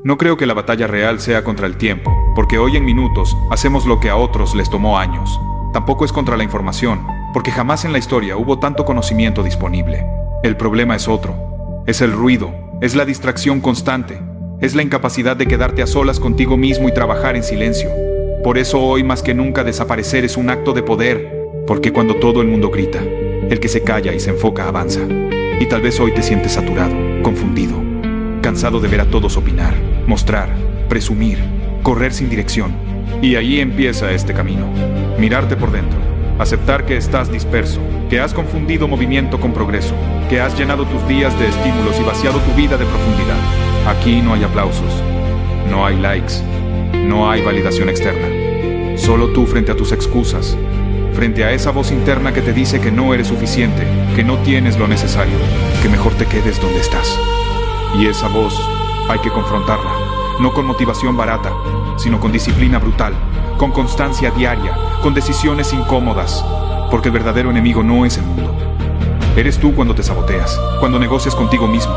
No creo que la batalla real sea contra el tiempo, porque hoy en minutos hacemos lo que a otros les tomó años. Tampoco es contra la información, porque jamás en la historia hubo tanto conocimiento disponible. El problema es otro. Es el ruido, es la distracción constante, es la incapacidad de quedarte a solas contigo mismo y trabajar en silencio. Por eso hoy más que nunca desaparecer es un acto de poder, porque cuando todo el mundo grita, el que se calla y se enfoca avanza. Y tal vez hoy te sientes saturado, confundido, cansado de ver a todos opinar, mostrar, presumir, correr sin dirección. Y ahí empieza este camino. Mirarte por dentro, aceptar que estás disperso, que has confundido movimiento con progreso, que has llenado tus días de estímulos y vaciado tu vida de profundidad. Aquí no hay aplausos, no hay likes, no hay validación externa. Solo tú frente a tus excusas, frente a esa voz interna que te dice que no eres suficiente, que no tienes lo necesario, que mejor te quedes donde estás. Y esa voz hay que confrontarla, no con motivación barata, sino con disciplina brutal, con constancia diaria, con decisiones incómodas, porque el verdadero enemigo no es el mundo. Eres tú cuando te saboteas, cuando negocias contigo mismo,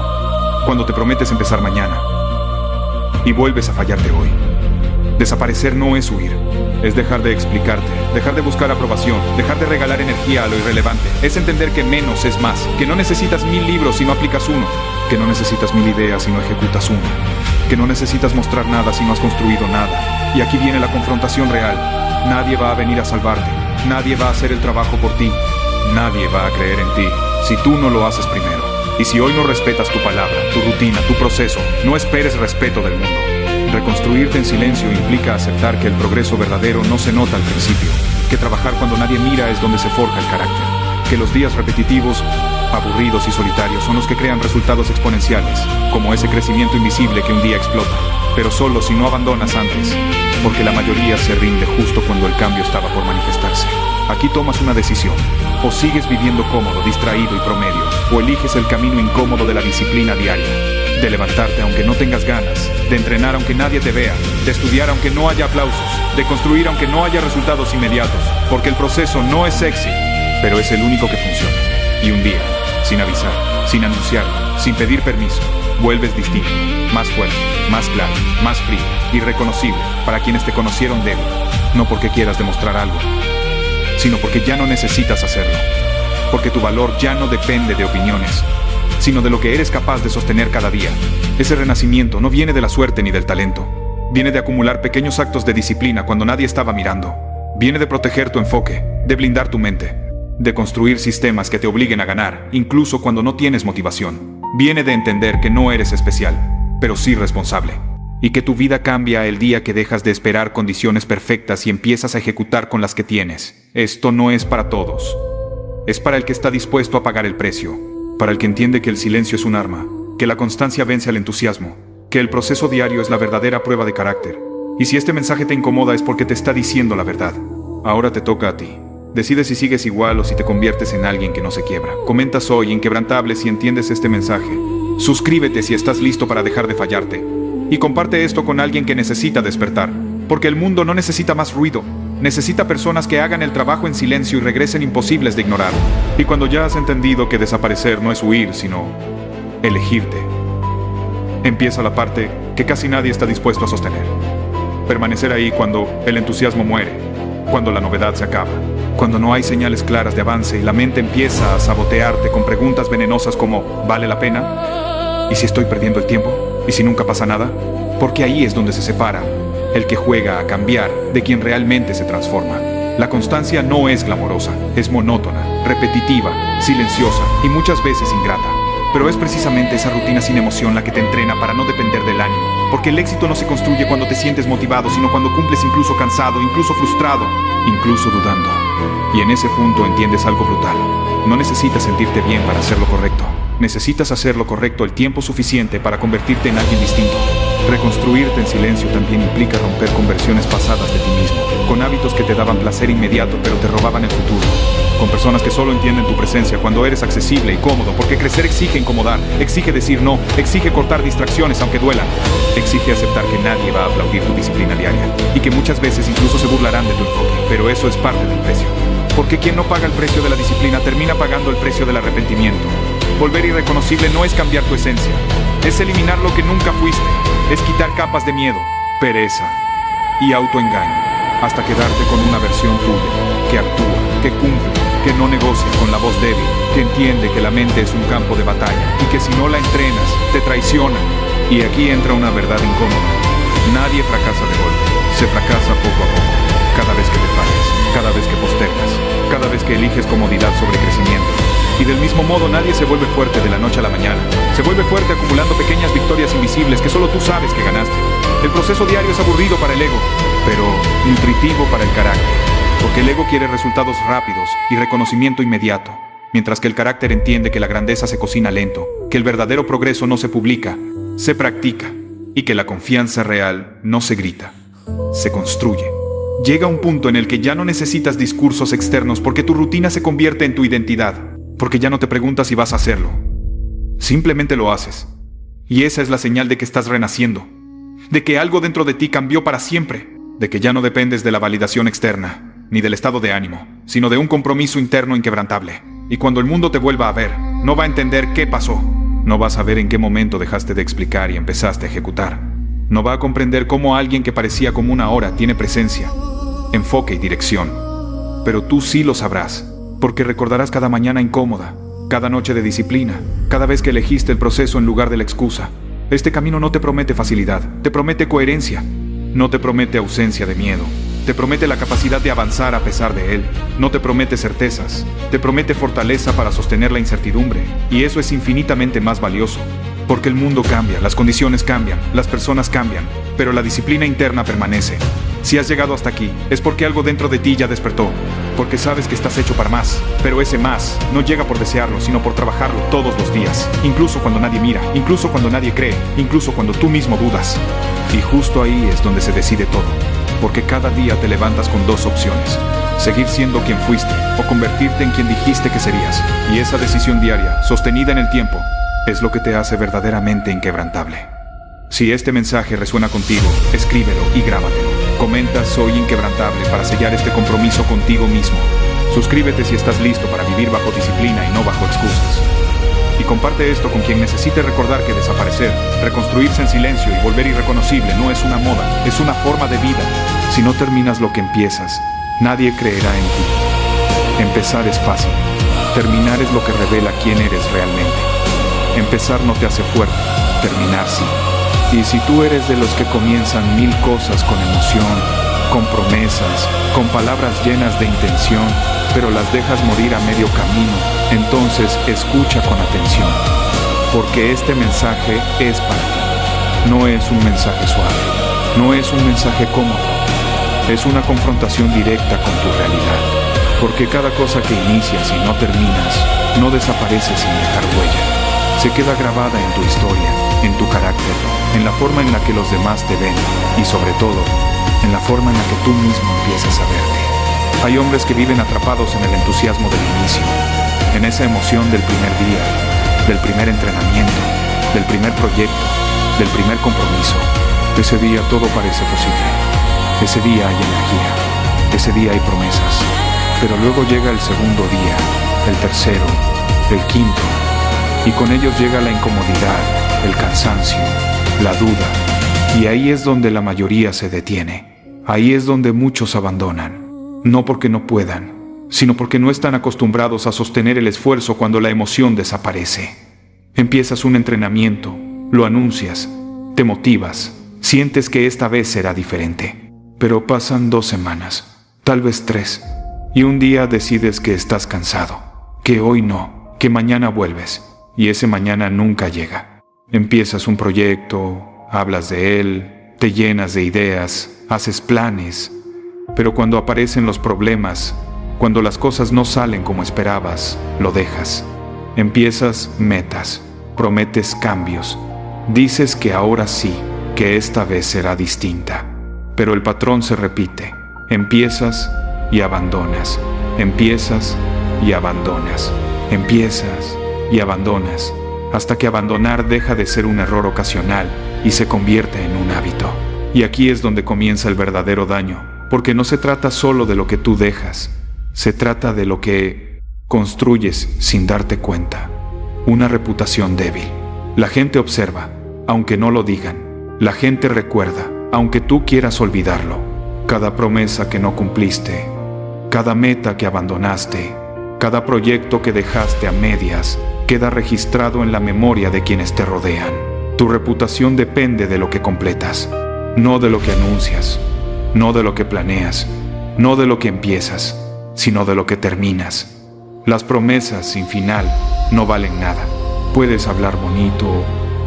cuando te prometes empezar mañana y vuelves a fallarte hoy. Desaparecer no es huir, es dejar de explicarte, dejar de buscar aprobación, dejar de regalar energía a lo irrelevante. Es entender que menos es más, que no necesitas 1000 libros si no aplicas uno, que no necesitas 1000 ideas si no ejecutas uno, que no necesitas mostrar nada si no has construido nada. Y aquí viene la confrontación real. Nadie va a venir a salvarte, nadie va a hacer el trabajo por ti, nadie va a creer en ti si tú no lo haces primero. Y si hoy no respetas tu palabra, tu rutina, tu proceso, no esperes respeto del mundo. Reconstruirte en silencio implica aceptar que el progreso verdadero no se nota al principio, que trabajar cuando nadie mira es donde se forja el carácter, que los días repetitivos, aburridos y solitarios son los que crean resultados exponenciales, como ese crecimiento invisible que un día explota, pero solo si no abandonas antes, porque la mayoría se rinde justo cuando el cambio estaba por manifestarse. Aquí tomas una decisión, o sigues viviendo cómodo, distraído y promedio, o eliges el camino incómodo de la disciplina diaria, de levantarte aunque no tengas ganas, de entrenar aunque nadie te vea, de estudiar aunque no haya aplausos, de construir aunque no haya resultados inmediatos, porque el proceso no es sexy, pero es el único que funciona. Y un día, sin avisar, sin anunciarlo, sin pedir permiso, vuelves distinto, más fuerte, más claro, más frío, irreconocible para quienes te conocieron débil, no porque quieras demostrar algo, sino porque ya no necesitas hacerlo, porque tu valor ya no depende de opiniones, sino de lo que eres capaz de sostener cada día. Ese renacimiento no viene de la suerte ni del talento, viene de acumular pequeños actos de disciplina cuando nadie estaba mirando, viene de proteger tu enfoque, de blindar tu mente, de construir sistemas que te obliguen a ganar, incluso cuando no tienes motivación. Viene de entender que no eres especial, pero sí responsable, y que tu vida cambia el día que dejas de esperar condiciones perfectas y empiezas a ejecutar con las que tienes. Esto no es para todos. Es para el que está dispuesto a pagar el precio, para el que entiende que el silencio es un arma, que la constancia vence al entusiasmo, que el proceso diario es la verdadera prueba de carácter. Y si este mensaje te incomoda es porque te está diciendo la verdad. Ahora te toca a ti. Decide si sigues igual o si te conviertes en alguien que no se quiebra. Comentas hoy Inquebrantable si entiendes este mensaje. Suscríbete si estás listo para dejar de fallarte. Y comparte esto con alguien que necesita despertar. Porque el mundo no necesita más ruido. Necesita personas que hagan el trabajo en silencio y regresen imposibles de ignorar. Y cuando ya has entendido que desaparecer no es huir, sino elegirte, empieza la parte que casi nadie está dispuesto a sostener. Permanecer ahí cuando el entusiasmo muere, cuando la novedad se acaba, cuando no hay señales claras de avance y la mente empieza a sabotearte con preguntas venenosas como ¿vale la pena? ¿Y si estoy perdiendo el tiempo? ¿Y si nunca pasa nada? Porque ahí es donde se separa el que juega a cambiar de quien realmente se transforma. La constancia no es glamorosa, es monótona, repetitiva, silenciosa y muchas veces ingrata. Pero es precisamente esa rutina sin emoción la que te entrena para no depender del ánimo. Porque el éxito no se construye cuando te sientes motivado, sino cuando cumples incluso cansado, incluso frustrado, incluso dudando. Y en ese punto entiendes algo brutal. No necesitas sentirte bien para hacer lo correcto. Necesitas hacer lo correcto el tiempo suficiente para convertirte en alguien distinto. Reconstruirte en silencio también implica romper con versiones pasadas de ti mismo, con hábitos que te daban placer inmediato pero te robaban el futuro, con personas que solo entienden tu presencia cuando eres accesible y cómodo, porque crecer exige incomodar, exige decir no, exige cortar distracciones aunque duelan, exige aceptar que nadie va a aplaudir tu disciplina diaria y que muchas veces incluso se burlarán de tu enfoque, pero eso es parte del precio. Porque quien no paga el precio de la disciplina termina pagando el precio del arrepentimiento. Volver irreconocible no es cambiar tu esencia, es eliminar lo que nunca fuiste, es quitar capas de miedo, pereza y autoengaño, hasta quedarte con una versión tuya, que actúa, que cumple, que no negocia con la voz débil, que entiende que la mente es un campo de batalla y que si no la entrenas, te traiciona. Y aquí entra una verdad incómoda. Nadie fracasa de golpe, se fracasa poco a poco, cada vez que te fallas, cada vez que postergas, cada vez que eliges comodidad sobre crecimiento. Y del mismo modo nadie se vuelve fuerte de la noche a la mañana, se vuelve fuerte acumulando pequeñas victorias invisibles que solo tú sabes que ganaste. El proceso diario es aburrido para el ego, pero nutritivo para el carácter, porque el ego quiere resultados rápidos y reconocimiento inmediato, mientras que el carácter entiende que la grandeza se cocina lento, que el verdadero progreso no se publica, se practica, y que la confianza real no se grita, se construye. Llega un punto en el que ya no necesitas discursos externos porque tu rutina se convierte en tu identidad, porque ya no te preguntas si vas a hacerlo. Simplemente lo haces. Y esa es la señal de que estás renaciendo, de que algo dentro de ti cambió para siempre, de que ya no dependes de la validación externa, ni del estado de ánimo, sino de un compromiso interno inquebrantable. Y cuando el mundo te vuelva a ver, no va a entender qué pasó. No va a saber en qué momento dejaste de explicar y empezaste a ejecutar. No va a comprender cómo alguien que parecía como una hora tiene presencia, enfoque y dirección. Pero tú sí lo sabrás, porque recordarás cada mañana incómoda, cada noche de disciplina, cada vez que elegiste el proceso en lugar de la excusa. Este camino no te promete facilidad, te promete coherencia. No te promete ausencia de miedo. Te promete la capacidad de avanzar a pesar de él. No te promete certezas. Te promete fortaleza para sostener la incertidumbre. Y eso es infinitamente más valioso. Porque el mundo cambia, las condiciones cambian, las personas cambian, pero la disciplina interna permanece. Si has llegado hasta aquí, es porque algo dentro de ti ya despertó. Porque sabes que estás hecho para más. Pero ese más no llega por desearlo, sino por trabajarlo todos los días. Incluso cuando nadie mira, incluso cuando nadie cree, incluso cuando tú mismo dudas. Y justo ahí es donde se decide todo. Porque cada día te levantas con dos opciones: seguir siendo quien fuiste o convertirte en quien dijiste que serías. Y esa decisión diaria, sostenida en el tiempo, es lo que te hace verdaderamente inquebrantable. Si este mensaje resuena contigo, escríbelo y grábatelo. Comenta "Soy inquebrantable" para sellar este compromiso contigo mismo. Suscríbete si estás listo para vivir bajo disciplina y no bajo excusas. Y comparte esto con quien necesite recordar que desaparecer, reconstruirse en silencio y volver irreconocible no es una moda, es una forma de vida. Si no terminas lo que empiezas, nadie creerá en ti. Empezar es fácil, terminar es lo que revela quién eres realmente. Empezar no te hace fuerte, terminar sí. Y si tú eres de los que comienzan 1000 cosas con emoción, con promesas, con palabras llenas de intención, pero las dejas morir a medio camino, entonces escucha con atención, porque este mensaje es para ti. No es un mensaje suave, no es un mensaje cómodo, es una confrontación directa con tu realidad, porque cada cosa que inicias y no terminas, no desaparece sin dejar huella, se queda grabada en tu historia, en tu carácter, en la forma en la que los demás te ven, y sobre todo, en la forma en la que tú mismo empiezas a verte. Hay hombres que viven atrapados en el entusiasmo del inicio, en esa emoción del primer día, del primer entrenamiento, del primer proyecto, del primer compromiso. Ese día todo parece posible. Ese día hay energía. Ese día hay promesas. Pero luego llega el segundo día, el tercero, el quinto, y con ellos llega la incomodidad, el cansancio, la duda. Y ahí es donde la mayoría se detiene. Ahí es donde muchos abandonan. No porque no puedan, sino porque no están acostumbrados a sostener el esfuerzo cuando la emoción desaparece. Empiezas un entrenamiento, lo anuncias, te motivas, sientes que esta vez será diferente. Pero pasan 2 semanas, tal vez 3, y un día decides que estás cansado, que hoy no, que mañana vuelves, y ese mañana nunca llega. Empiezas un proyecto, hablas de él, te llenas de ideas, haces planes, pero cuando aparecen los problemas, cuando las cosas no salen como esperabas, lo dejas. Empiezas metas, prometes cambios, dices que ahora sí, que esta vez será distinta. Pero el patrón se repite. Empiezas y abandonas. Empiezas y abandonas. Empiezas y abandonas. Hasta que abandonar deja de ser un error ocasional y se convierte en un hábito. Y aquí es donde comienza el verdadero daño. Porque no se trata solo de lo que tú dejas, se trata de lo que construyes sin darte cuenta. una reputación débil. La gente observa, aunque no lo digan. La gente recuerda, aunque tú quieras olvidarlo. Cada promesa que no cumpliste, cada meta que abandonaste, cada proyecto que dejaste a medias, queda registrado en la memoria de quienes te rodean. Tu reputación depende de lo que completas, no de lo que anuncias, no de lo que planeas, no de lo que empiezas, sino de lo que terminas. Las promesas sin final no valen nada. Puedes hablar bonito,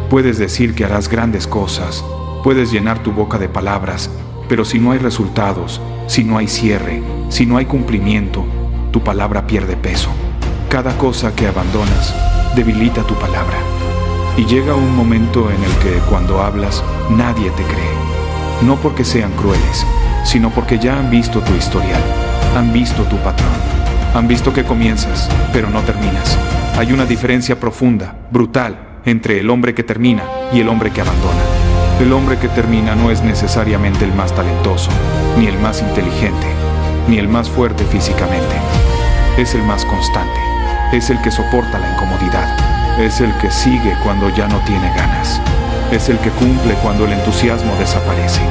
puedes decir que harás grandes cosas, puedes llenar tu boca de palabras, pero si no hay resultados, si no hay cierre, si no hay cumplimiento, tu palabra pierde peso. Cada cosa que abandonas debilita tu palabra. Y llega un momento en el que cuando hablas, nadie te cree. No porque sean crueles, sino porque ya han visto tu historial, han visto tu patrón, han visto que comienzas, pero no terminas. Hay una diferencia profunda, brutal, entre el hombre que termina y el hombre que abandona. El hombre que termina no es necesariamente el más talentoso, ni el más inteligente, ni el más fuerte físicamente. Es el más constante, es el que soporta la incomodidad, es el que sigue cuando ya no tiene ganas, es el que cumple cuando el entusiasmo desaparece.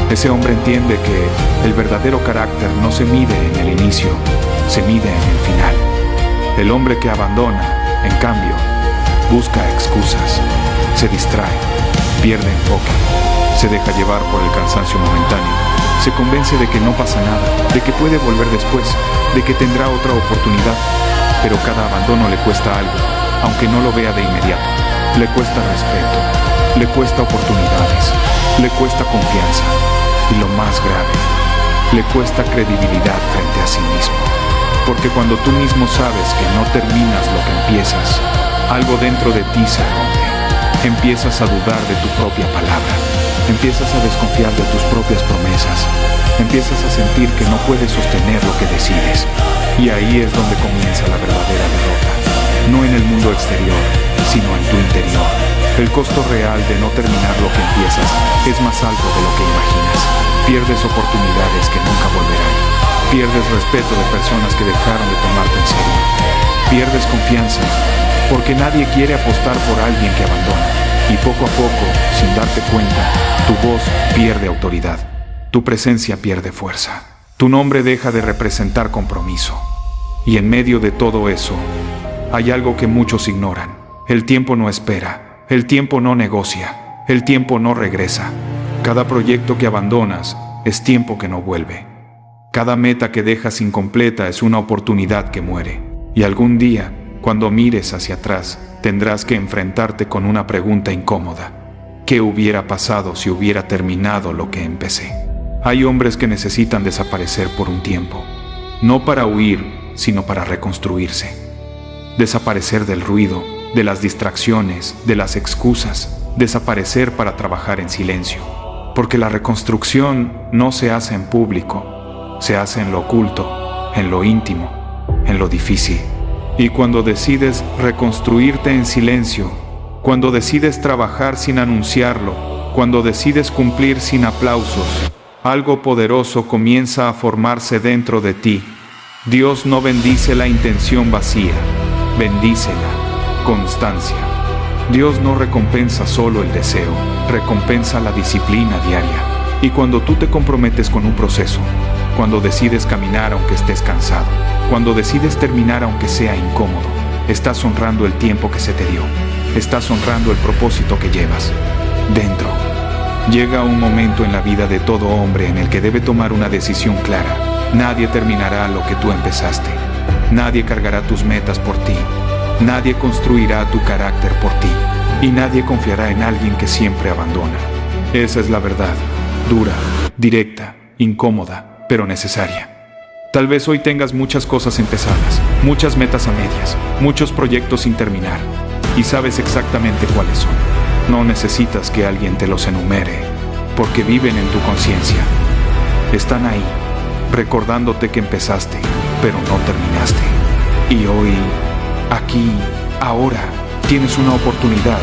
Ese hombre entiende que el verdadero carácter no se mide en el inicio, se mide en el final. El hombre que abandona, en cambio, busca excusas, se distrae, pierde enfoque, se deja llevar por el cansancio momentáneo, se convence de que no pasa nada, de que puede volver después, de que tendrá otra oportunidad, pero cada abandono le cuesta algo, aunque no lo vea de inmediato. Le cuesta respeto, le cuesta oportunidades, le cuesta confianza y lo más grave, le cuesta credibilidad frente a sí mismo. Porque cuando tú mismo sabes que no terminas lo que empiezas, algo dentro de ti se rompe. Empiezas a dudar de tu propia palabra, empiezas a desconfiar de tus propias promesas, empiezas a sentir que no puedes sostener lo que decides. Y ahí es donde comienza la verdadera derrota. No en el mundo exterior, sino en tu interior. El costo real de no terminar lo que empiezas es más alto de lo que imaginas. Pierdes oportunidades que nunca volverán. Pierdes respeto de personas que dejaron de tomarte en serio. Pierdes confianza, porque nadie quiere apostar por alguien que abandona. Y poco a poco, sin darte cuenta, tu voz pierde autoridad. Tu presencia pierde fuerza. Tu nombre deja de representar compromiso. Y en medio de todo eso, hay algo que muchos ignoran. El tiempo no espera, el tiempo no negocia, el tiempo no regresa. Cada proyecto que abandonas es tiempo que no vuelve. Cada meta que dejas incompleta es una oportunidad que muere. Y algún día, cuando mires hacia atrás, tendrás que enfrentarte con una pregunta incómoda. ¿Qué hubiera pasado si hubiera terminado lo que empecé? Hay hombres que necesitan desaparecer por un tiempo, no para huir, sino para reconstruirse. Desaparecer del ruido, de las distracciones, de las excusas, desaparecer para trabajar en silencio. Porque la reconstrucción no se hace en público, se hace en lo oculto, en lo íntimo, en lo difícil. Y cuando decides reconstruirte en silencio, cuando decides trabajar sin anunciarlo, cuando decides cumplir sin aplausos, algo poderoso comienza a formarse dentro de ti. Dios no bendice la intención vacía, bendice la constancia. Dios no recompensa solo el deseo, recompensa la disciplina diaria. Y cuando tú te comprometes con un proceso, cuando decides caminar aunque estés cansado, cuando decides terminar aunque sea incómodo, estás honrando el tiempo que se te dio, estás honrando el propósito que llevas dentro. Llega un momento en la vida de todo hombre en el que debe tomar una decisión clara. Nadie terminará lo que tú empezaste. Nadie cargará tus metas por ti. Nadie construirá tu carácter por ti. Y nadie confiará en alguien que siempre abandona. Esa es la verdad, dura, directa, incómoda, pero necesaria. Tal vez hoy tengas muchas cosas empezadas, muchas metas a medias, muchos proyectos sin terminar. Y sabes exactamente cuáles son. No necesitas que alguien te los enumere, porque viven en tu conciencia. Están ahí, recordándote que empezaste, pero no terminaste. Y hoy, aquí, ahora, tienes una oportunidad.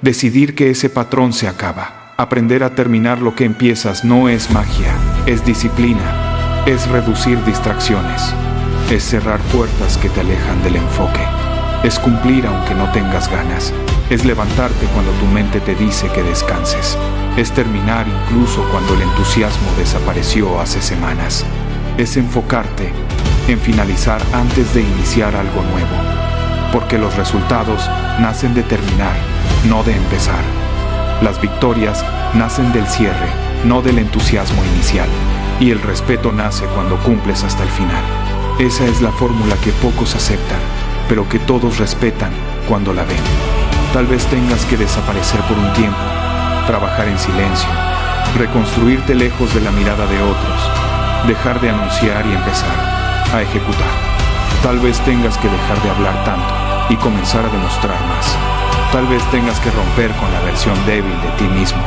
Decidir que ese patrón se acaba. Aprender a terminar lo que empiezas no es magia, es disciplina, es reducir distracciones, es cerrar puertas que te alejan del enfoque. Es cumplir aunque no tengas ganas. Es levantarte cuando tu mente te dice que descanses. Es terminar incluso cuando el entusiasmo desapareció hace semanas. Es enfocarte en finalizar antes de iniciar algo nuevo. Porque los resultados nacen de terminar, no de empezar. Las victorias nacen del cierre, no del entusiasmo inicial. Y el respeto nace cuando cumples hasta el final. Esa es la fórmula que pocos aceptan, pero que todos respetan cuando la ven. Tal vez tengas que desaparecer por un tiempo, trabajar en silencio, reconstruirte lejos de la mirada de otros, dejar de anunciar y empezar a ejecutar. Tal vez tengas que dejar de hablar tanto y comenzar a demostrar más. Tal vez tengas que romper con la versión débil de ti mismo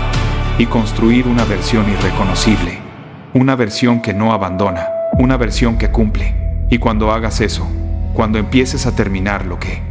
y construir una versión irreconocible, una versión que no abandona, una versión que cumple. Y cuando hagas eso, cuando empieces a terminar lo que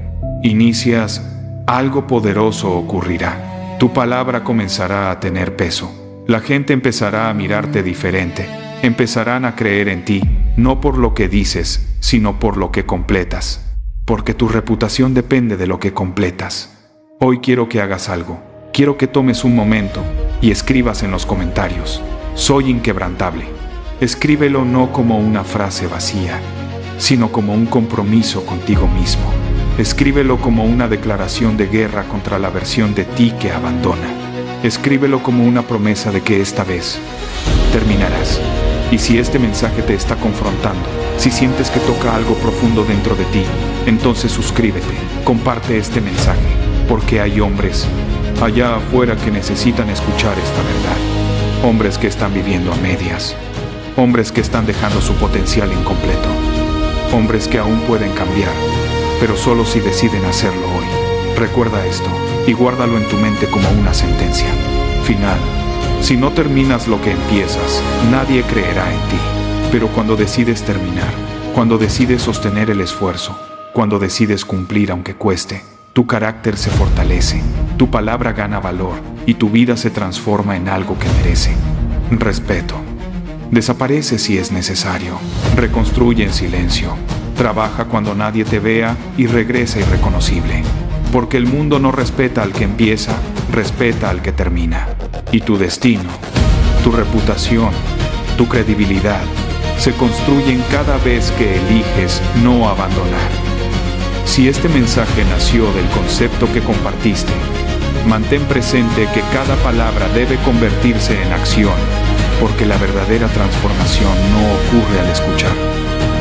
inicias, algo poderoso ocurrirá. Tu palabra comenzará a tener peso. La gente empezará a mirarte diferente. Empezarán a creer en ti, no por lo que dices, sino por lo que completas. Porque tu reputación depende de lo que completas. Hoy quiero que hagas algo. Quiero que tomes un momento y escribas en los comentarios: soy inquebrantable. Escríbelo no como una frase vacía, sino como un compromiso contigo mismo. Escríbelo como una declaración de guerra contra la versión de ti que abandona. Escríbelo como una promesa de que esta vez terminarás. Y si este mensaje te está confrontando, si sientes que toca algo profundo dentro de ti, entonces suscríbete, comparte este mensaje, porque hay hombres allá afuera que necesitan escuchar esta verdad. Hombres que están viviendo a medias. Hombres que están dejando su potencial incompleto. Hombres que aún pueden cambiar, pero solo si deciden hacerlo hoy. Recuerda esto y guárdalo en tu mente como una sentencia final. Si no terminas lo que empiezas, nadie creerá en ti. Pero cuando decides terminar, cuando decides sostener el esfuerzo, cuando decides cumplir aunque cueste, tu carácter se fortalece, tu palabra gana valor y tu vida se transforma en algo que merece respeto. Desaparece si es necesario, reconstruye en silencio, trabaja cuando nadie te vea y regresa irreconocible. Porque el mundo no respeta al que empieza, respeta al que termina. Y tu destino, tu reputación, tu credibilidad, se construyen cada vez que eliges no abandonar. Si este mensaje nació del concepto que compartiste, mantén presente que cada palabra debe convertirse en acción, porque la verdadera transformación no ocurre al escuchar,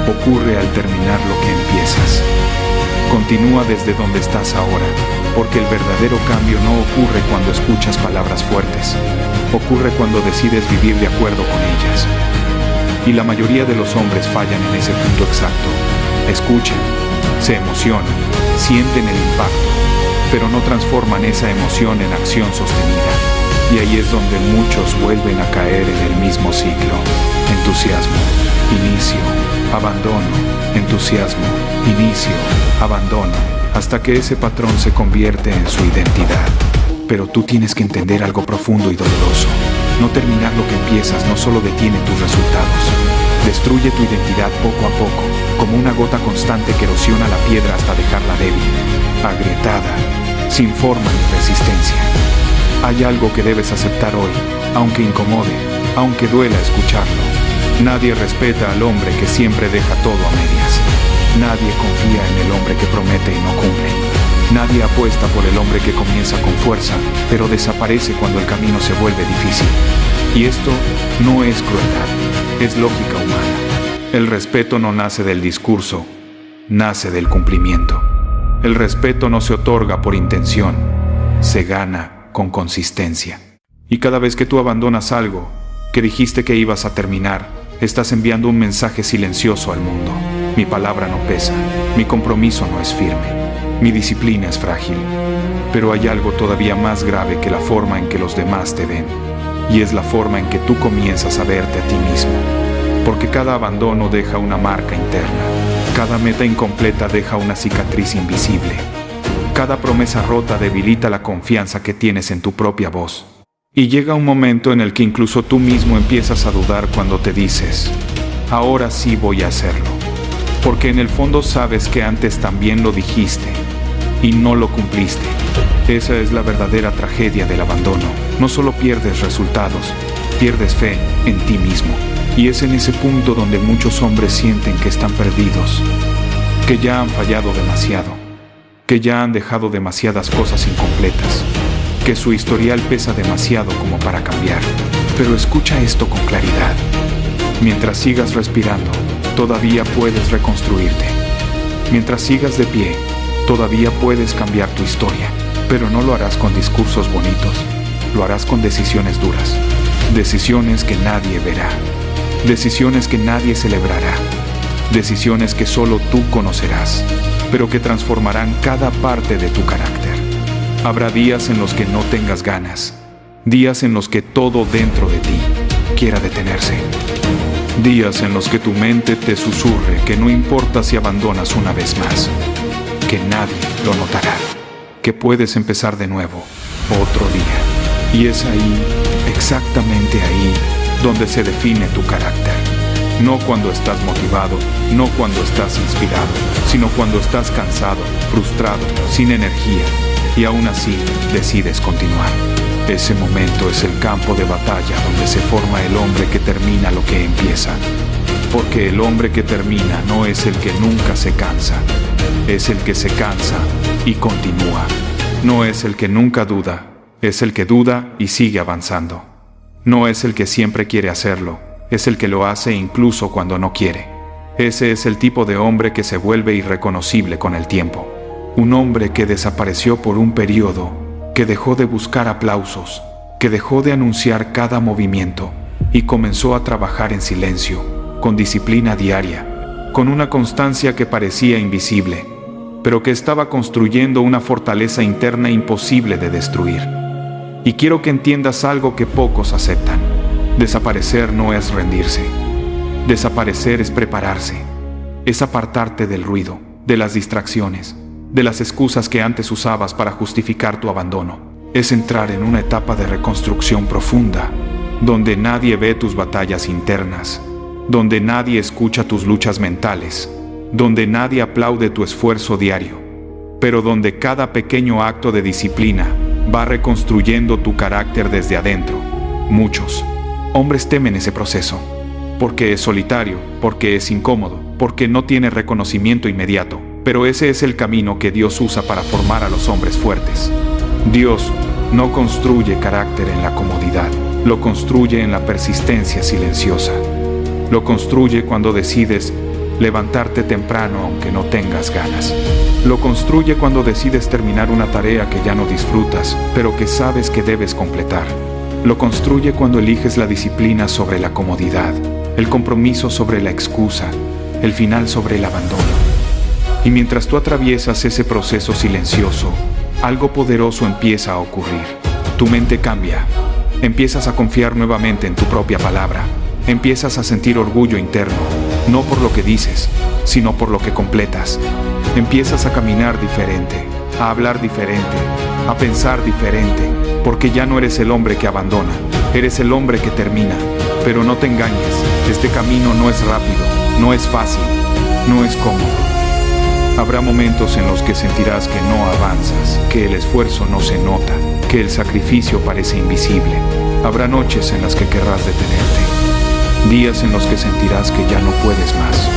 ocurre al terminar lo que empiezas. Continúa desde donde estás ahora, porque el verdadero cambio no ocurre cuando escuchas palabras fuertes, ocurre cuando decides vivir de acuerdo con ellas. Y la mayoría de los hombres fallan en ese punto exacto. Escuchan, se emocionan, sienten el impacto, pero no transforman esa emoción en acción sostenida. Y ahí es donde muchos vuelven a caer en el mismo ciclo. Entusiasmo, inicio, abandono, entusiasmo, inicio, abandono, hasta que ese patrón se convierte en su identidad. Pero tú tienes que entender algo profundo y doloroso. No terminar lo que empiezas no solo detiene tus resultados, destruye tu identidad poco a poco, como una gota constante que erosiona la piedra hasta dejarla débil, agrietada, sin forma ni resistencia. Hay algo que debes aceptar hoy, aunque incomode, aunque duela escucharlo. Nadie respeta al hombre que siempre deja todo a medias. Nadie confía en el hombre que promete y no cumple. Nadie apuesta por el hombre que comienza con fuerza, pero desaparece cuando el camino se vuelve difícil. Y esto no es crueldad, es lógica humana. El respeto no nace del discurso, nace del cumplimiento. El respeto no se otorga por intención, se gana con consistencia. Y cada vez que tú abandonas algo que dijiste que ibas a terminar, estás enviando un mensaje silencioso al mundo. Mi palabra no pesa, mi compromiso no es firme, mi disciplina es frágil. Pero hay algo todavía más grave que la forma en que los demás te ven, y es la forma en que tú comienzas a verte a ti mismo. Porque cada abandono deja una marca interna, cada meta incompleta deja una cicatriz invisible. Cada promesa rota debilita la confianza que tienes en tu propia voz. Y llega un momento en el que incluso tú mismo empiezas a dudar cuando te dices: ahora sí voy a hacerlo. Porque en el fondo sabes que antes también lo dijiste, y no lo cumpliste. Esa es la verdadera tragedia del abandono. No solo pierdes resultados, pierdes fe en ti mismo. Y es en ese punto donde muchos hombres sienten que están perdidos, que ya han fallado demasiado, que ya han dejado demasiadas cosas incompletas, que su historial pesa demasiado como para cambiar. Pero escucha esto con claridad. Mientras sigas respirando, todavía puedes reconstruirte. Mientras sigas de pie, todavía puedes cambiar tu historia. Pero no lo harás con discursos bonitos, lo harás con decisiones duras. Decisiones que nadie verá. Decisiones que nadie celebrará. Decisiones que solo tú conocerás, pero que transformarán cada parte de tu carácter. Habrá días en los que no tengas ganas. Días en los que todo dentro de ti quiera detenerse. Días en los que tu mente te susurre que no importa si abandonas una vez más, que nadie lo notará, que puedes empezar de nuevo, otro día. Y es ahí, exactamente ahí, donde se define tu carácter. No cuando estás motivado, no cuando estás inspirado, sino cuando estás cansado, frustrado, sin energía, y aún así decides continuar. Ese momento es el campo de batalla donde se forma el hombre que termina lo que empieza. Porque el hombre que termina no es el que nunca se cansa, es el que se cansa y continúa. No es el que nunca duda, es el que duda y sigue avanzando. No es el que siempre quiere hacerlo, es el que lo hace incluso cuando no quiere. Ese es el tipo de hombre que se vuelve irreconocible con el tiempo. Un hombre que desapareció por un periodo, que dejó de buscar aplausos, que dejó de anunciar cada movimiento y comenzó a trabajar en silencio, con disciplina diaria, con una constancia que parecía invisible, pero que estaba construyendo una fortaleza interna imposible de destruir. Y quiero que entiendas algo que pocos aceptan. Desaparecer no es rendirse. Desaparecer es prepararse. Es apartarte del ruido, de las distracciones, de las excusas que antes usabas para justificar tu abandono. Es entrar en una etapa de reconstrucción profunda, donde nadie ve tus batallas internas, donde nadie escucha tus luchas mentales, donde nadie aplaude tu esfuerzo diario, pero donde cada pequeño acto de disciplina va reconstruyendo tu carácter desde adentro. Muchos hombres temen ese proceso, porque es solitario, porque es incómodo, porque no tiene reconocimiento inmediato. Pero ese es el camino que Dios usa para formar a los hombres fuertes. Dios no construye carácter en la comodidad, lo construye en la persistencia silenciosa. Lo construye cuando decides levantarte temprano aunque no tengas ganas. Lo construye cuando decides terminar una tarea que ya no disfrutas, pero que sabes que debes completar. Lo construye cuando eliges la disciplina sobre la comodidad, el compromiso sobre la excusa, el final sobre el abandono. Y mientras tú atraviesas ese proceso silencioso, algo poderoso empieza a ocurrir. Tu mente cambia. Empiezas a confiar nuevamente en tu propia palabra. Empiezas a sentir orgullo interno, no por lo que dices, sino por lo que completas. Empiezas a caminar diferente, a hablar diferente, a pensar diferente, porque ya no eres el hombre que abandona, eres el hombre que termina. Pero no te engañes, este camino no es rápido, no es fácil, no es cómodo. Habrá momentos en los que sentirás que no avanzas, que el esfuerzo no se nota, que el sacrificio parece invisible. Habrá noches en las que querrás detenerte, días en los que sentirás que ya no puedes más.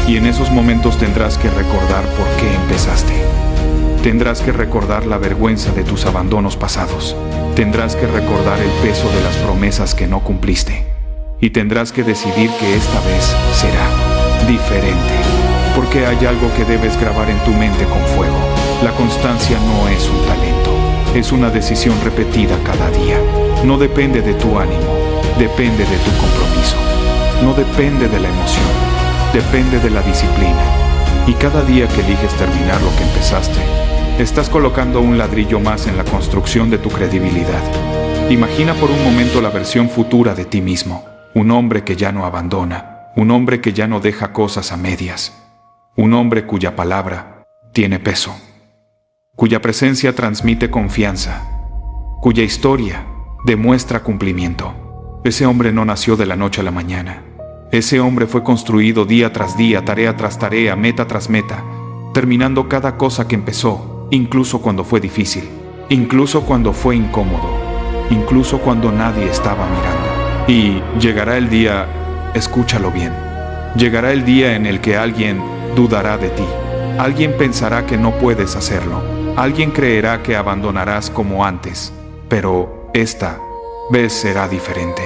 Y en esos momentos tendrás que recordar por qué empezaste. Tendrás que recordar la vergüenza de tus abandonos pasados. Tendrás que recordar el peso de las promesas que no cumpliste. Y tendrás que decidir que esta vez será diferente. Porque hay algo que debes grabar en tu mente con fuego. La constancia no es un talento, es una decisión repetida cada día. No depende de tu ánimo, depende de tu compromiso. No depende de la emoción, depende de la disciplina. Y cada día que eliges terminar lo que empezaste, estás colocando un ladrillo más en la construcción de tu credibilidad. Imagina por un momento la versión futura de ti mismo. Un hombre que ya no abandona, un hombre que ya no deja cosas a medias. Un hombre cuya palabra tiene peso, cuya presencia transmite confianza, cuya historia demuestra cumplimiento. Ese hombre no nació de la noche a la mañana. Ese hombre fue construido día tras día, tarea tras tarea, meta tras meta, terminando cada cosa que empezó, incluso cuando fue difícil, incluso cuando fue incómodo, incluso cuando nadie estaba mirando. Y llegará el día, escúchalo bien, llegará el día en el que alguien dudará de ti. Alguien pensará que no puedes hacerlo. Alguien creerá que abandonarás como antes. Pero esta vez será diferente.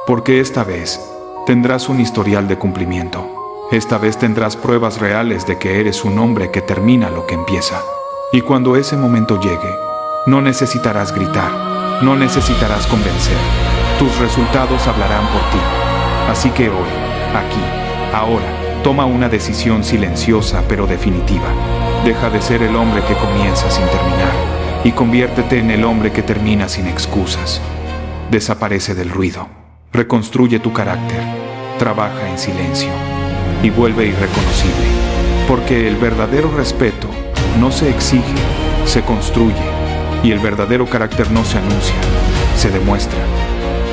Porque esta vez tendrás un historial de cumplimiento. Esta vez tendrás pruebas reales de que eres un hombre que termina lo que empieza. Y cuando ese momento llegue, no necesitarás gritar, no necesitarás convencer. Tus resultados hablarán por ti. Así que hoy, aquí, ahora, toma una decisión silenciosa pero definitiva. Deja de ser el hombre que comienza sin terminar y conviértete en el hombre que termina sin excusas. Desaparece del ruido. Reconstruye tu carácter. Trabaja en silencio y vuelve irreconocible. Porque el verdadero respeto no se exige, se construye. Y el verdadero carácter no se anuncia, se demuestra.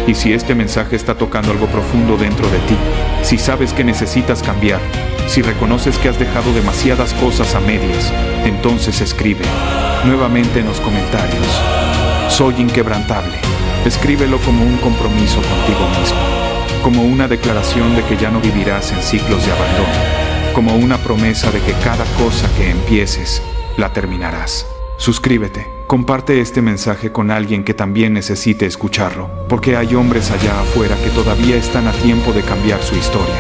Y si este mensaje está tocando algo profundo dentro de ti, si sabes que necesitas cambiar, si reconoces que has dejado demasiadas cosas a medias, entonces escribe nuevamente en los comentarios: soy inquebrantable. Escríbelo como un compromiso contigo mismo, como una declaración de que ya no vivirás en ciclos de abandono, como una promesa de que cada cosa que empieces, la terminarás. Suscríbete, comparte este mensaje con alguien que también necesite escucharlo, porque hay hombres allá afuera que todavía están a tiempo de cambiar su historia,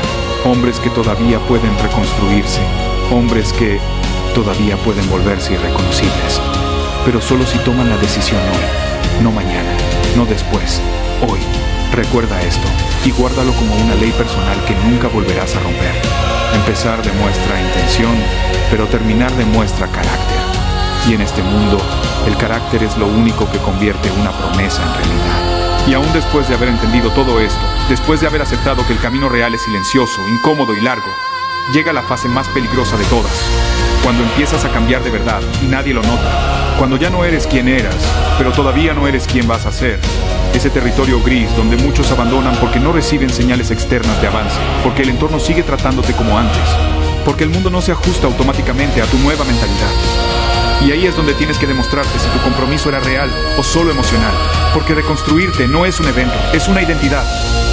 hombres que todavía pueden reconstruirse, hombres que todavía pueden volverse irreconocibles, pero solo si toman la decisión hoy, no mañana, no después, hoy. Recuerda esto y guárdalo como una ley personal que nunca volverás a romper. Empezar demuestra intención, pero terminar demuestra carácter. Y en este mundo, el carácter es lo único que convierte una promesa en realidad. Y aún después de haber entendido todo esto, después de haber aceptado que el camino real es silencioso, incómodo y largo, llega la fase más peligrosa de todas. Cuando empiezas a cambiar de verdad y nadie lo nota. Cuando ya no eres quien eras, pero todavía no eres quien vas a ser. Ese territorio gris donde muchos abandonan porque no reciben señales externas de avance, porque el entorno sigue tratándote como antes, porque el mundo no se ajusta automáticamente a tu nueva mentalidad. Y ahí es donde tienes que demostrarte si tu compromiso era real o solo emocional. Porque reconstruirte no es un evento, es una identidad.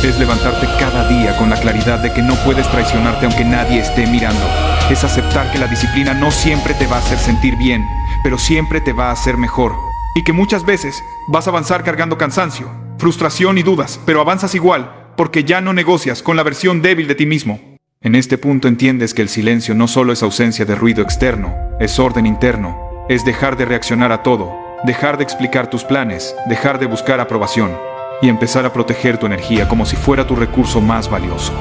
Es levantarte cada día con la claridad de que no puedes traicionarte aunque nadie esté mirando. Es aceptar que la disciplina no siempre te va a hacer sentir bien, pero siempre te va a hacer mejor. Y que muchas veces vas a avanzar cargando cansancio, frustración y dudas, pero avanzas igual, porque ya no negocias con la versión débil de ti mismo. En este punto entiendes que el silencio no solo es ausencia de ruido externo, es orden interno. Es dejar de reaccionar a todo, dejar de explicar tus planes, dejar de buscar aprobación y empezar a proteger tu energía como si fuera tu recurso más valioso.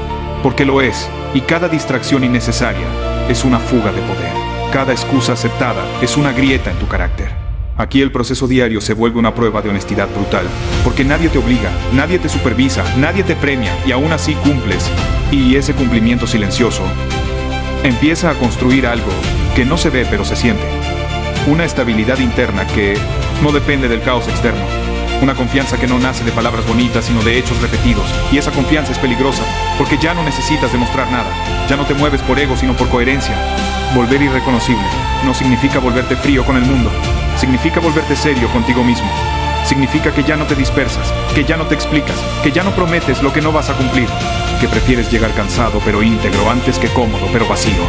Porque lo es, y cada distracción innecesaria es una fuga de poder. Cada excusa aceptada es una grieta en tu carácter. Aquí el proceso diario se vuelve una prueba de honestidad brutal, porque nadie te obliga, nadie te supervisa, nadie te premia y aún así cumples. Y ese cumplimiento silencioso empieza a construir algo que no se ve pero se siente. Una estabilidad interna que no depende del caos externo. Una confianza que no nace de palabras bonitas, sino de hechos repetidos. Y esa confianza es peligrosa, porque ya no necesitas demostrar nada. Ya no te mueves por ego, sino por coherencia. Volver irreconocible no significa volverte frío con el mundo. Significa volverte serio contigo mismo. Significa que ya no te dispersas, que ya no te explicas, que ya no prometes lo que no vas a cumplir. Que prefieres llegar cansado pero íntegro antes que cómodo pero vacío.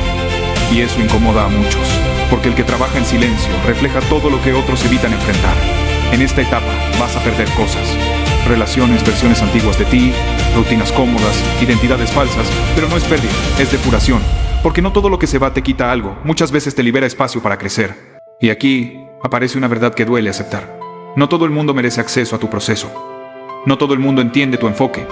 Y eso incomoda a muchos. Porque el que trabaja en silencio refleja todo lo que otros evitan enfrentar. En esta etapa vas a perder cosas. Relaciones, versiones antiguas de ti, rutinas cómodas, identidades falsas, pero no es pérdida, es depuración. Porque no todo lo que se va te quita algo, muchas veces te libera espacio para crecer. Y aquí aparece una verdad que duele aceptar. No todo el mundo merece acceso a tu proceso. No todo el mundo entiende tu enfoque.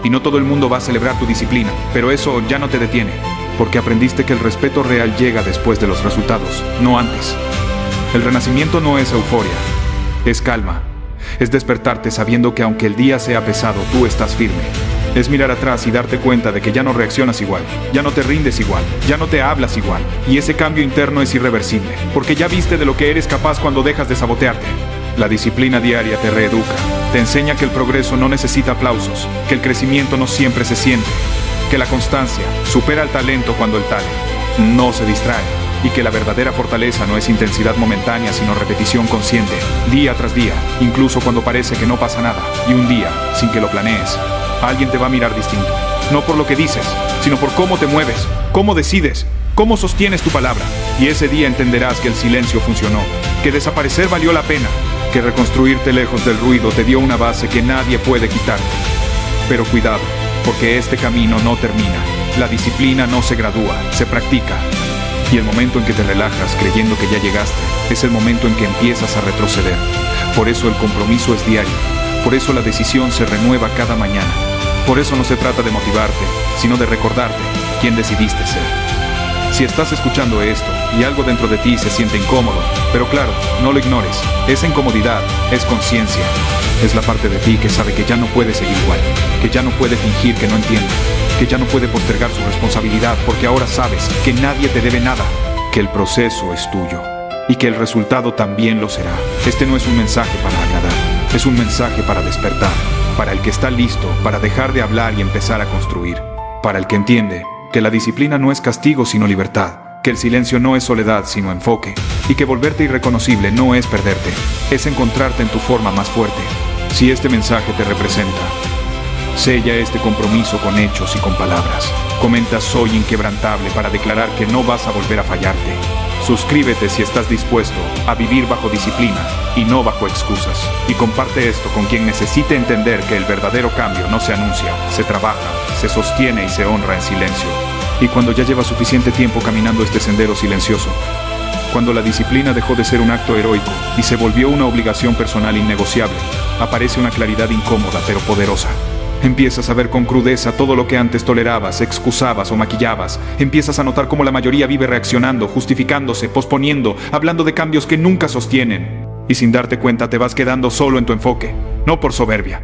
Y no todo el mundo va a celebrar tu disciplina, pero eso ya no te detiene. Porque aprendiste que el respeto real llega después de los resultados, no antes. El renacimiento no es euforia, es calma. Es despertarte sabiendo que aunque el día sea pesado, tú estás firme. Es mirar atrás y darte cuenta de que ya no reaccionas igual, ya no te rindes igual, ya no te hablas igual. Y ese cambio interno es irreversible, porque ya viste de lo que eres capaz cuando dejas de sabotearte. La disciplina diaria te reeduca, te enseña que el progreso no necesita aplausos, que el crecimiento no siempre se siente, que la constancia supera al talento cuando el talento no se distrae. y que la verdadera fortaleza no es intensidad momentánea, sino repetición consciente, día tras día, incluso cuando parece que no pasa nada, y un día, sin que lo planees, alguien te va a mirar distinto, no por lo que dices, sino por cómo te mueves, cómo decides, cómo sostienes tu palabra, y ese día entenderás que el silencio funcionó, que desaparecer valió la pena, que reconstruirte lejos del ruido te dio una base que nadie puede quitarte. Pero cuidado, porque este camino no termina. La disciplina no se gradúa, se practica. Y el momento en que te relajas creyendo que ya llegaste, es el momento en que empiezas a retroceder. Por eso el compromiso es diario. Por eso la decisión se renueva cada mañana. Por eso no se trata de motivarte, sino de recordarte quién decidiste ser. Si estás escuchando esto y algo dentro de ti se siente incómodo, pero claro, no lo ignores. Esa incomodidad es conciencia. Es la parte de ti que sabe que ya no puede seguir igual, que ya no puede fingir que no entiende, que ya no puede postergar su responsabilidad porque ahora sabes que nadie te debe nada, que el proceso es tuyo y que el resultado también lo será. Este no es un mensaje para agradar, es un mensaje para despertar, para el que está listo para dejar de hablar y empezar a construir, para el que entiende que la disciplina no es castigo sino libertad, que el silencio no es soledad sino enfoque, y que volverte irreconocible no es perderte, es encontrarte en tu forma más fuerte. Si este mensaje te representa, sella este compromiso con hechos y con palabras. Comenta "soy inquebrantable" para declarar que no vas a volver a fallarte. Suscríbete si estás dispuesto a vivir bajo disciplina y no bajo excusas. Y comparte esto con quien necesite entender que el verdadero cambio no se anuncia, se trabaja, se sostiene y se honra en silencio. Y cuando ya llevas suficiente tiempo caminando este sendero silencioso, cuando la disciplina dejó de ser un acto heroico y se volvió una obligación personal innegociable, aparece una claridad incómoda pero poderosa. Empiezas a ver con crudeza todo lo que antes tolerabas, excusabas o maquillabas. Empiezas a notar cómo la mayoría vive reaccionando, justificándose, posponiendo, hablando de cambios que nunca sostienen. Y sin darte cuenta te vas quedando solo en tu enfoque, no por soberbia,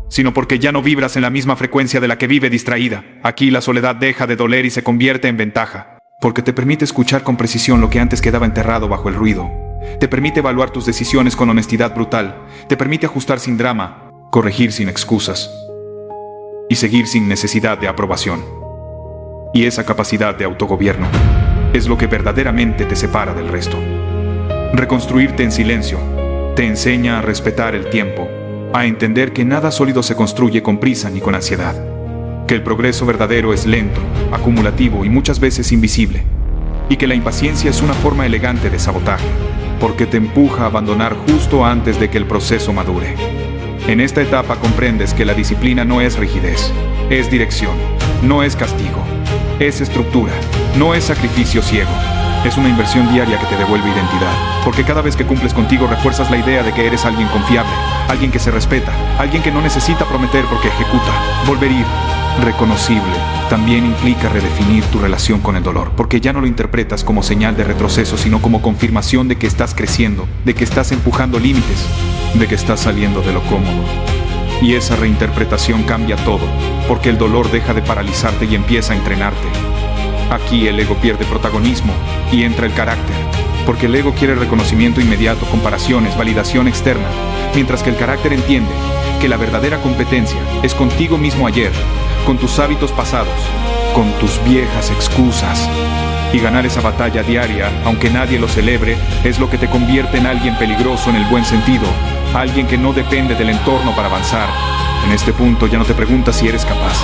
sino porque ya no vibras en la misma frecuencia de la que vive distraída. Aquí la soledad deja de doler y se convierte en ventaja, porque te permite escuchar con precisión lo que antes quedaba enterrado bajo el ruido. Te permite evaluar tus decisiones con honestidad brutal. Te permite ajustar sin drama, corregir sin excusas y seguir sin necesidad de aprobación. Y esa capacidad de autogobierno es lo que verdaderamente te separa del resto. Reconstruirte en silencio te enseña a respetar el tiempo, a entender que nada sólido se construye con prisa ni con ansiedad, que el progreso verdadero es lento, acumulativo y muchas veces invisible, y que la impaciencia es una forma elegante de sabotaje, porque te empuja a abandonar justo antes de que el proceso madure. En esta etapa comprendes que la disciplina no es rigidez, es dirección, no es castigo, es estructura, no es sacrificio ciego. Es una inversión diaria que te devuelve identidad, porque cada vez que cumples contigo refuerzas la idea de que eres alguien confiable, alguien que se respeta, alguien que no necesita prometer porque ejecuta. Volver reconocible también implica redefinir tu relación con el dolor, porque ya no lo interpretas como señal de retroceso, sino como confirmación de que estás creciendo, de que estás empujando límites, de que estás saliendo de lo cómodo. Y esa reinterpretación cambia todo, porque el dolor deja de paralizarte y empieza a entrenarte. Aquí el ego pierde protagonismo y entra el carácter, porque el ego quiere reconocimiento inmediato, comparaciones, validación externa, mientras que el carácter entiende que la verdadera competencia es contigo mismo ayer, con tus hábitos pasados, con tus viejas excusas. Y ganar esa batalla diaria, aunque nadie lo celebre, es lo que te convierte en alguien peligroso en el buen sentido, alguien que no depende del entorno para avanzar. En este punto ya no te preguntas si eres capaz,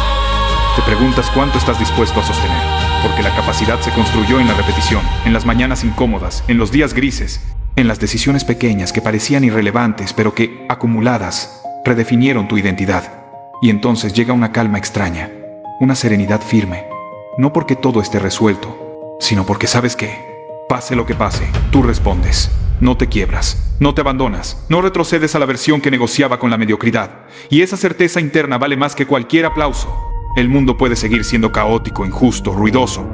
te preguntas cuánto estás dispuesto a sostener, porque la capacidad se construyó en la repetición, en las mañanas incómodas, en los días grises, en las decisiones pequeñas que parecían irrelevantes, pero que, acumuladas, redefinieron tu identidad. Y entonces llega una calma extraña, una serenidad firme, no porque todo esté resuelto, sino porque sabes que, pase lo que pase, tú respondes. No te quiebras, no te abandonas, no retrocedes a la versión que negociaba con la mediocridad. Y esa certeza interna vale más que cualquier aplauso. El mundo puede seguir siendo caótico, injusto, ruidoso,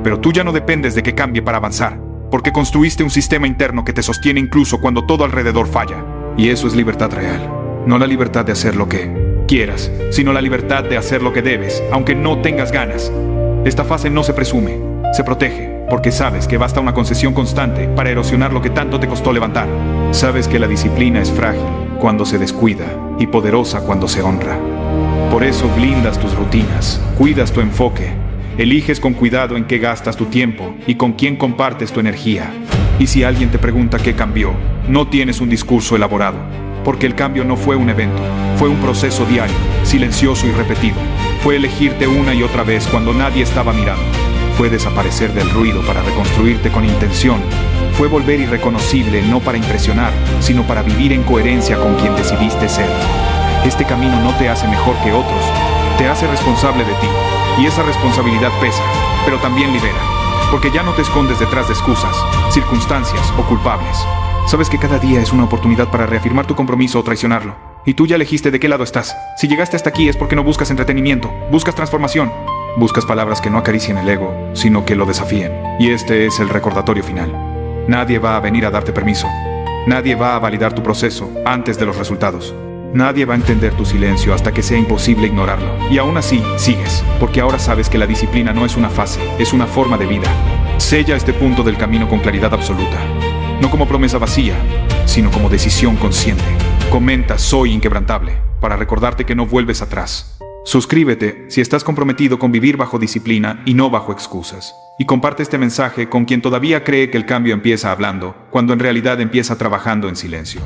pero tú ya no dependes de que cambie para avanzar, porque construiste un sistema interno que te sostiene incluso cuando todo alrededor falla. Y eso es libertad real. No la libertad de hacer lo que quieras, sino la libertad de hacer lo que debes, aunque no tengas ganas. Esta fase no se presume, se protege, porque sabes que basta una concesión constante para erosionar lo que tanto te costó levantar. Sabes que la disciplina es frágil cuando se descuida y poderosa cuando se honra. Por eso blindas tus rutinas, cuidas tu enfoque Eliges con cuidado en qué gastas tu tiempo y con quién compartes tu energía. Y si alguien te pregunta qué cambió, no tienes un discurso elaborado, porque el cambio no fue un evento, fue un proceso diario, silencioso y repetido. Fue elegirte una y otra vez cuando nadie estaba mirando. Fue desaparecer del ruido para reconstruirte con intención. Fue volver irreconocible no para impresionar, sino para vivir en coherencia con quien decidiste ser. Este camino no te hace mejor que otros, te hace responsable de ti. Y esa responsabilidad pesa, pero también libera, porque ya no te escondes detrás de excusas, circunstancias o culpables. Sabes que cada día es una oportunidad para reafirmar tu compromiso o traicionarlo. Y tú ya elegiste de qué lado estás. Si llegaste hasta aquí es porque no buscas entretenimiento, buscas transformación. Buscas palabras que no acaricien el ego, sino que lo desafíen. Y este es el recordatorio final. Nadie va a venir a darte permiso. Nadie va a validar tu proceso antes de los resultados. Nadie va a entender tu silencio hasta que sea imposible ignorarlo. Y aún así, sigues, porque ahora sabes que la disciplina no es una fase, es una forma de vida. Sella este punto del camino con claridad absoluta. No como promesa vacía, sino como decisión consciente. Comenta "Soy inquebrantable", para recordarte que no vuelves atrás. Suscríbete si estás comprometido con vivir bajo disciplina y no bajo excusas. Y comparte este mensaje con quien todavía cree que el cambio empieza hablando, cuando en realidad empieza trabajando en silencio.